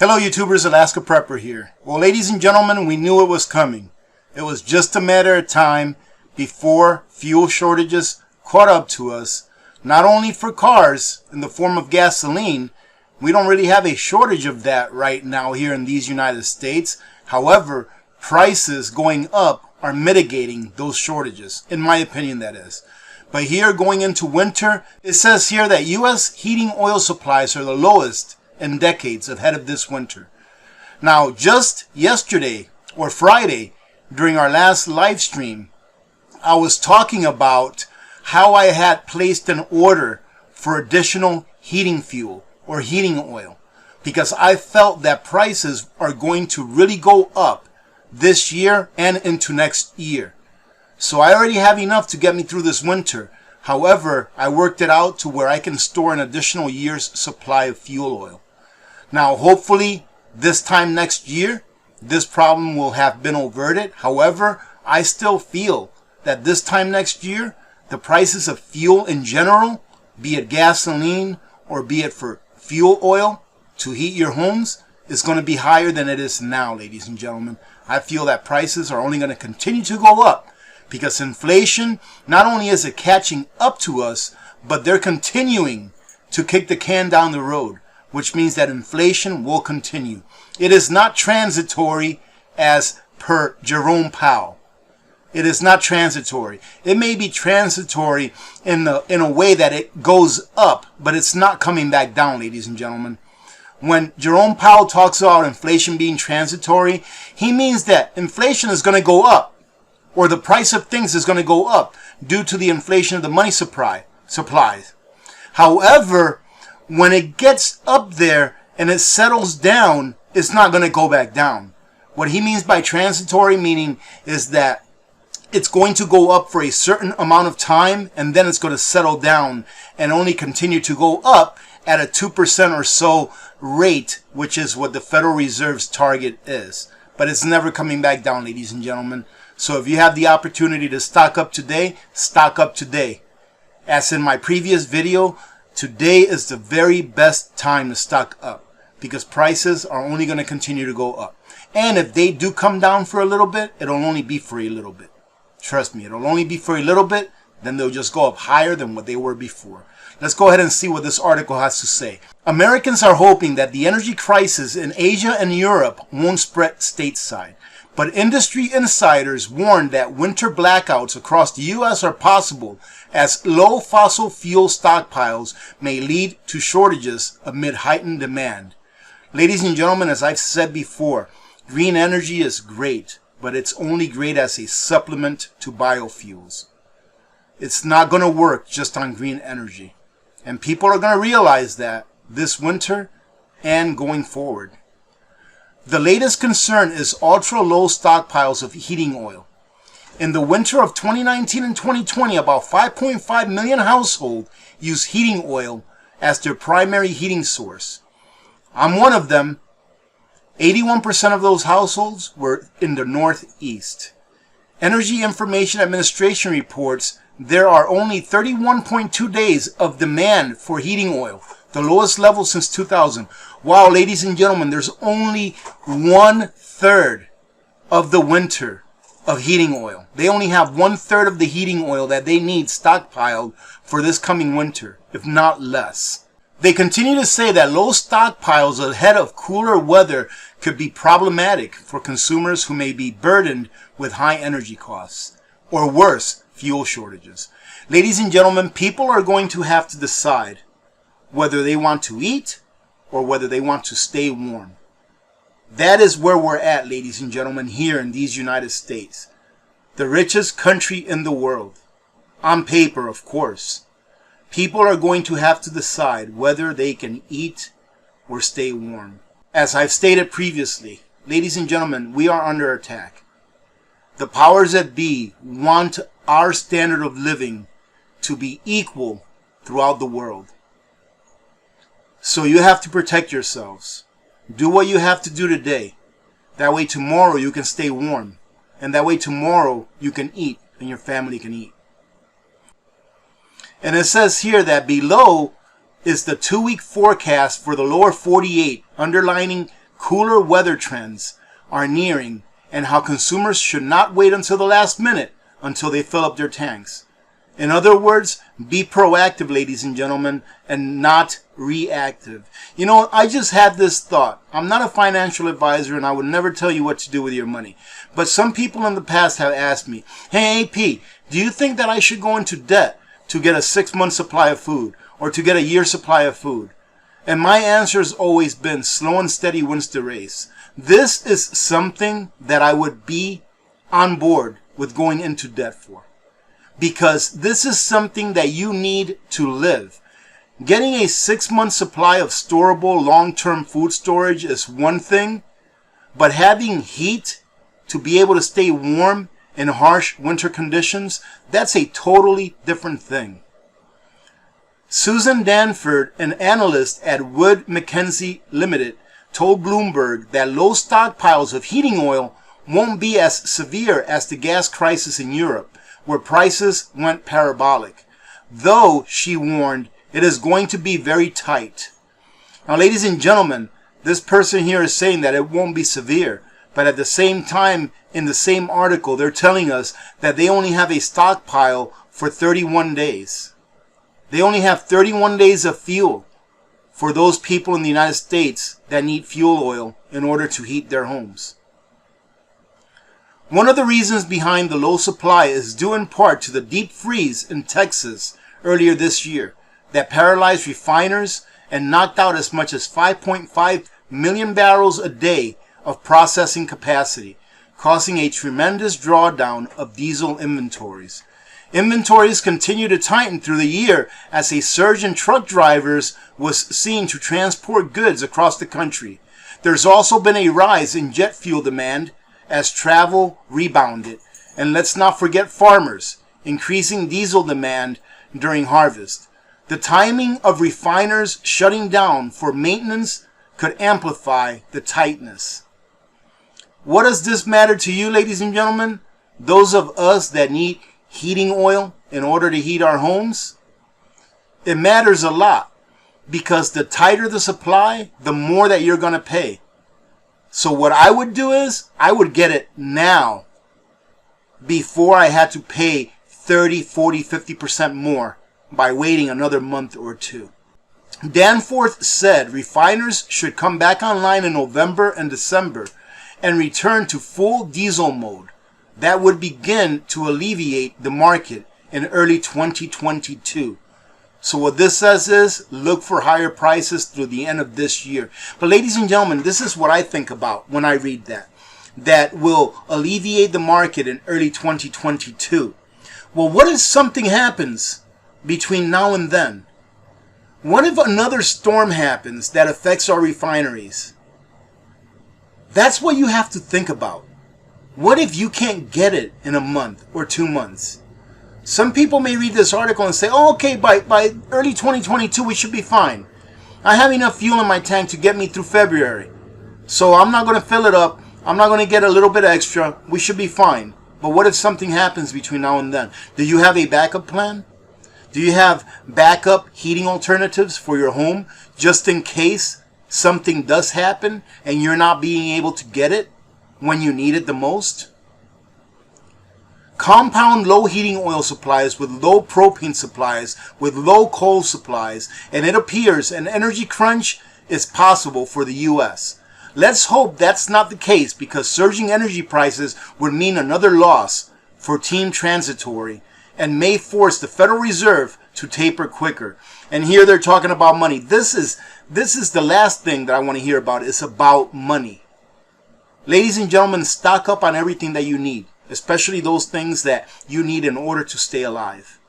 Hello YouTubers, Alaska Prepper here. Well, ladies and gentlemen, we knew it was coming. It was just a matter of time before fuel shortages caught up to us. Not only for cars in the form of gasoline, we don't really have a shortage of that right now here in these United States. However, prices going up are mitigating those shortages, in my opinion that is. But here going into winter, it says here that U.S. heating oil supplies are the lowest in decades ahead of this winter. Now, just yesterday or Friday during our last live stream, I was talking about how I had placed an order for additional heating fuel or heating oil because I felt that prices are going to really go up this year and into next year. So I already have enough to get me through this winter. However, I worked it out to where I can store an additional year's supply of fuel oil. Now, hopefully, this time next year, this problem will have been averted. However, I still feel that this time next year, the prices of fuel in general, be it gasoline or be it for fuel oil to heat your homes, is going to be higher than it is now, ladies and gentlemen. I feel that prices are only going to continue to go up because inflation, not only is it catching up to us, but they're continuing to kick the can down the road, which means that inflation will continue. It is not transitory as per Jerome Powell. It is not transitory. It may be transitory in a way that it goes up, but it's not coming back down, ladies and gentlemen. When Jerome Powell talks about inflation being transitory, he means that inflation is going to go up, or the price of things is going to go up due to the inflation of the money supplies. However, when it gets up there and it settles down, it's not going to go back down. What he means by transitory meaning is that it's going to go up for a certain amount of time and then it's going to settle down and only continue to go up at a 2% or so rate, which is what the Federal Reserve's target is. But it's never coming back down, ladies and gentlemen. So if you have the opportunity to stock up today, stock up today. As in my previous video, today is the very best time to stock up because prices are only going to continue to go up. And if they do come down for a little bit, it'll only be for a little bit. Trust me, it'll only be for a little bit, then they'll just go up higher than what they were before. Let's go ahead and see what this article has to say. Americans are hoping that the energy crisis in Asia and Europe won't spread stateside. But industry insiders warn that winter blackouts across the U.S. are possible as low fossil fuel stockpiles may lead to shortages amid heightened demand. Ladies and gentlemen, as I've said before, green energy is great, but it's only great as a supplement to biofuels. It's not going to work just on green energy. And people are going to realize that this winter and going forward. The latest concern is ultra-low stockpiles of heating oil. In the winter of 2019 and 2020, about 5.5 million households use heating oil as their primary heating source. I'm one of them. 81% of those households were in the Northeast. Energy Information Administration reports there are only 31.2 days of demand for heating oil, the lowest level since 2000. Wow, ladies and gentlemen, there's only 1/3 of the winter of heating oil. They only have 1/3 of the heating oil that they need stockpiled for this coming winter, if not less. They continue to say that low stockpiles ahead of cooler weather could be problematic for consumers who may be burdened with high energy costs, or worse, fuel shortages. Ladies and gentlemen, people are going to have to decide whether they want to eat or whether they want to stay warm. That is where we're at, ladies and gentlemen, here in these United States. The richest country in the world. On paper, of course. People are going to have to decide whether they can eat or stay warm. As I've stated previously, ladies and gentlemen, we are under attack. The powers that be want our standard of living to be equal throughout the world. So you have to protect yourselves. Do what you have to do today. That way tomorrow you can stay warm. And that way tomorrow you can eat and your family can eat. And it says here that below is the 2-week forecast for the lower 48, underlining cooler weather trends are nearing and how consumers should not wait until the last minute until they fill up their tanks. In other words, be proactive, ladies and gentlemen, and not reactive. You know, I just had this thought. I'm not a financial advisor and I would never tell you what to do with your money. But some people in the past have asked me, hey, AP, do you think that I should go into debt to get a 6-month supply of food or to get a year supply of food? And my answer has always been slow and steady wins the race. This is something that I would be on board with going into debt for. Because this is something that you need to live. Getting a 6-month supply of storable long-term food storage is one thing, but having heat to be able to stay warm in harsh winter conditions, that's a totally different thing. Susan Danford, an analyst at Wood Mackenzie Limited, told Bloomberg that low stockpiles of heating oil won't be as severe as the gas crisis in Europe, where prices went parabolic. Though, she warned, it is going to be very tight. Now, ladies and gentlemen, this person here is saying that it won't be severe, but at the same time, in the same article, they're telling us that they only have a stockpile for 31 days. They only have 31 days of fuel for those people in the United States that need fuel oil in order to heat their homes. One of the reasons behind the low supply is due in part to the deep freeze in Texas earlier this year that paralyzed refiners and knocked out as much as 5.5 million barrels a day of processing capacity, causing a tremendous drawdown of diesel inventories. Inventories continue to tighten through the year as a surge in truck drivers was seen to transport goods across the country. There's also been a rise in jet fuel demand as travel rebounded. And let's not forget farmers, increasing diesel demand during harvest. The timing of refiners shutting down for maintenance could amplify the tightness. What does this matter to you, ladies and gentlemen? Those of us that need heating oil in order to heat our homes? It matters a lot because the tighter the supply, the more that you're going to pay. So what I would do is I would get it now before I had to pay 30, 40, 50% more by waiting another month or two. Danforth said refiners should come back online in November and December and return to full diesel mode. That would begin to alleviate the market in early 2022. So what this says is look for higher prices through the end of this year. But ladies and gentlemen, this is what I think about when I read that. That will alleviate the market in early 2022. Well, what if something happens between now and then? What if another storm happens that affects our refineries? That's what you have to think about. What if you can't get it in a month or 2 months? Some people may read this article and say, oh, okay, by early 2022 we should be fine. I have enough fuel in my tank to get me through February. So I'm not going to fill it up. I'm not going to get a little bit extra. We should be fine. But what if something happens between now and then? Do you have a backup plan? Do you have backup heating alternatives for your home just in case something does happen and you're not being able to get it when you need it the most? Compound low heating oil supplies with low propane supplies, with low coal supplies, and it appears an energy crunch is possible for the U.S. Let's hope that's not the case, because surging energy prices would mean another loss for Team Transitory and may force the Federal Reserve to taper quicker. And here they're talking about money. This is the last thing that I want to hear about. It's about money. Ladies and gentlemen, stock up on everything that you need, especially those things that you need in order to stay alive.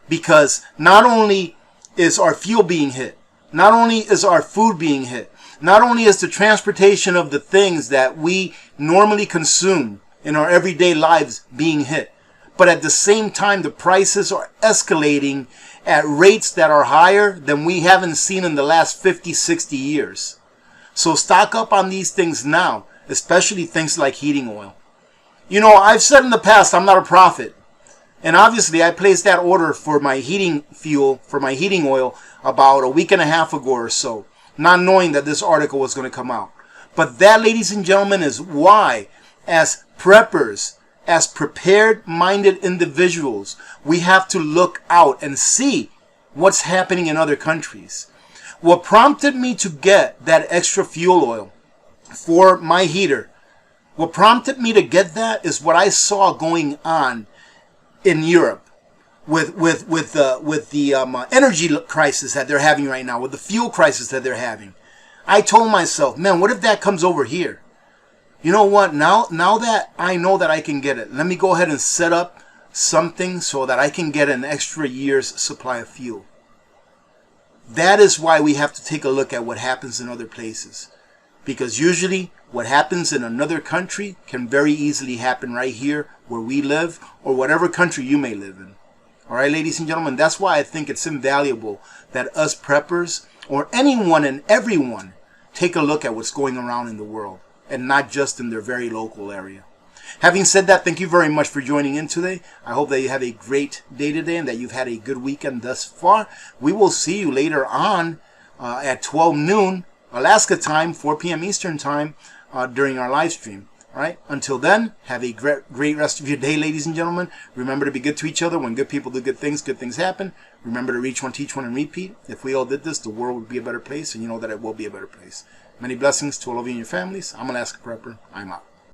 Because not only is our fuel being hit, not only is our food being hit, not only is the transportation of the things that we normally consume in our everyday lives being hit, but at the same time the prices are escalating at rates that are higher than we haven't seen in the last 50, 60 years. So stock up on these things now, especially things like heating oil. You know, I've said in the past, I'm not a prophet. And obviously, I placed that order for my heating fuel, for my heating oil, about a week and a half ago or so, not knowing that this article was going to come out. But that, ladies and gentlemen, is why, as preppers, as prepared-minded individuals, we have to look out and see what's happening in other countries. What prompted me to get that extra fuel oil for my heater, what prompted me to get that is what I saw going on in Europe with the energy crisis that they're having right now, with the fuel crisis that they're having. I told myself, man, what if that comes over here? You know what? Now that I know that I can get it, let me go ahead and set up something so that I can get an extra year's supply of fuel. That is why we have to take a look at what happens in other places. Because usually what happens in another country can very easily happen right here where we live, or whatever country you may live in. All right, ladies and gentlemen, that's why I think it's invaluable that us preppers, or anyone and everyone, take a look at what's going around in the world, and not just in their very local area. Having said that, thank you very much for joining in today. I hope that you have a great day today and that you've had a good weekend thus far. We will see you later on at 12 noon Alaska time, 4 p.m. Eastern time during our live stream. All right. Until then, have a great rest of your day, ladies and gentlemen. Remember to be good to each other. When good people do good things happen. Remember to reach one, teach one, and repeat. If we all did this, the world would be a better place, and you know that it will be a better place. Many blessings to all of you and your families. I'm Alaska Prepper. I'm out.